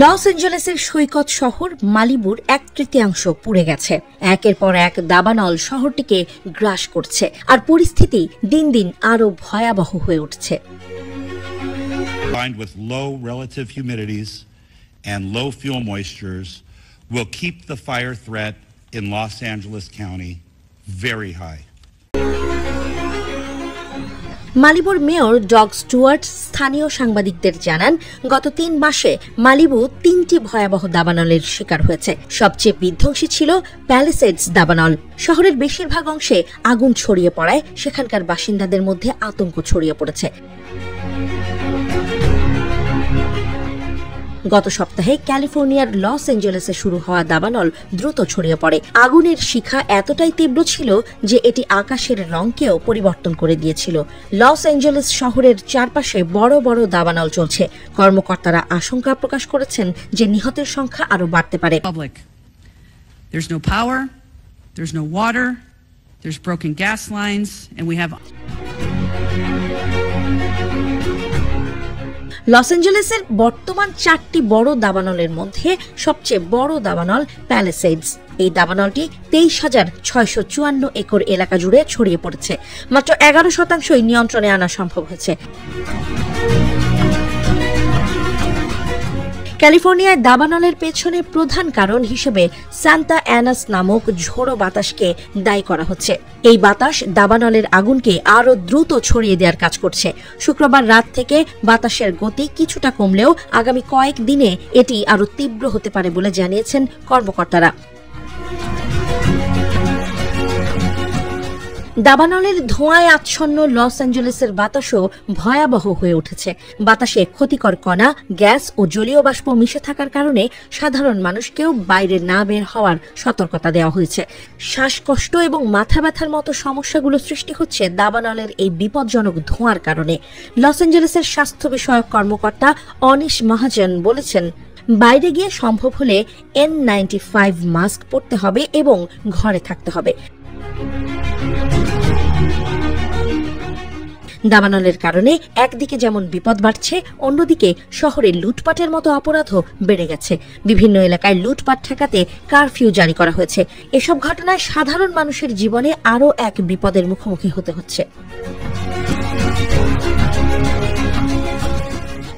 Loss অ্যাঞ্জেলেসের সৈকত শহর মালিবুর 1/3 পুড়ে গেছে। একের পর এক দাবানল শহরটিকে গ্রাস করছে, আর পরিস্থিতি দিন দিন আরো ভয়াবহ হয়ে উঠছে। Combined with low relative humidities and low fuel moistures will keep the fire threat in Los Angeles County very high. মালিবুর মেয়র ডগ স্টুয়ার্ট স্থানীয় সাংবাদিকদের জানান, গত 3 মাসে মালিবু 3টি ভয়াবহ দাবানলের শিকার হয়েছে। সবচেয়ে বিধ্বংসী ছিল প্যালিসেডস দাবানল। শহরের বেশিরভাগ অংশে আগুন ছড়িয়ে পড়ায় সেখানকার বাসিন্দাদের মধ্যে আতঙ্ক ছড়িয়ে পড়েছে। গত সপ্তাহে ক্যালিফোর্নিয়ার লস অ্যাঞ্জেলেসে শুরু হওয়া দাবানল দ্রুত ছড়িয়ে পড়ে। আগুনের শিখা এতটাই তীব্র ছিল যে এটি আকাশের রংকেও পরিবর্তন করে দিয়েছিল। লস অ্যাঞ্জেলেস শহরের চারপাশে বড় বড় দাবানল চলছে। কর্মকর্তারা আশঙ্কা প্রকাশ করেছেন যে নিহতের সংখ্যা আরও বাড়তে পারে। There's no power, there's no water, there's broken gas lines, and we have লস অ্যাঞ্জেলেসের বর্তমান 4টি বড় দাবানলের মধ্যে সবচেয়ে বড় দাবানল প্যালিসেডস। এই দাবানলটি 23,654 একর এলাকা জুড়ে ছড়িয়ে পড়েছে। মাত্র 11% নিয়ন্ত্রণে আনা সম্ভব হয়েছে। ক্যালিফোর্নিয়ায় দাবানলের পেছনে প্রধান কারণ হিসেবে সান্তা অ্যানাস নামক ঝোড়ো বাতাসকে দায়ী করা হচ্ছে। এই বাতাস দাবানলের আগুনকে আরও দ্রুত ছড়িয়ে দেওয়ার কাজ করছে। শুক্রবার রাত থেকে বাতাসের গতি কিছুটা কমলেও আগামী কয়েক দিনে এটি আরও তীব্র হতে পারে বলে জানিয়েছেন কর্মকর্তারা। দাবানলের ধোঁয়ায় আচ্ছন্ন লস অ্যাঞ্জেলেসের বাতাসও ভয়াবহ হয়ে উঠেছে। বাতাসে ক্ষতিকর কণা, গ্যাস ও জলীয় বাষ্প মিশে থাকার কারণে সাধারণ মানুষকেও বাইরে না বের হওয়ার সতর্কতা দেওয়া হয়েছে। শ্বাসকষ্ট এবং মাথা ব্যথার মতো সমস্যাগুলো সৃষ্টি হচ্ছে দাবানলের এই বিপজ্জনক ধোঁয়ার কারণে। লস অ্যাঞ্জেলেসের স্বাস্থ্য বিষয়ক কর্মকর্তা অনিশ মহাজন বলেছেন, বাইরে গিয়ে সম্ভব হলে N95 মাস্ক পরতে হবে এবং ঘরে থাকতে হবে। দাবানলের কারণে একদিকে যেমন বিপদ বাড়ছে, অন্যদিকে শহরে লুটপাটের মতো অপরাধও বেড়ে গেছে। বিভিন্ন এলাকায় লুটপাট ঠেকাতে কারফিউ জারি করা হয়েছে। এসব ঘটনায় সাধারণ মানুষের জীবনে আরও এক বিপদের মুখোমুখি হতে হচ্ছে।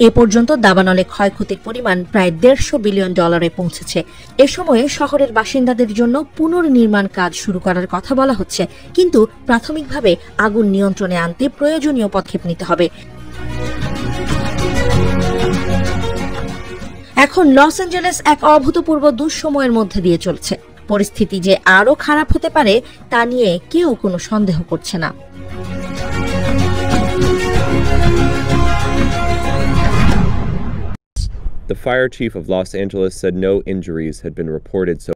এ পর্যন্ত দাবানলে ক্ষয়ক্ষতির পরিমাণ প্রায় $150 বিলিয়ন পৌঁছেছে। এ সময়ে শহরের বাসিন্দাদের জন্য পুনর্নির্মাণ কাজ শুরু করার কথা বলা হচ্ছে, কিন্তু প্রাথমিকভাবে আগুন নিয়ন্ত্রণে আনতে প্রয়োজনীয় পদক্ষেপ নিতে হবে। এখন লস অ্যাঞ্জেলেস এক অভূতপূর্ব দুঃসময়ের মধ্যে দিয়ে চলছে। পরিস্থিতি যে আরও খারাপ হতে পারে তা নিয়ে কেউ কোনো সন্দেহ করছে না। The fire chief of Los Angeles said no injuries had been reported so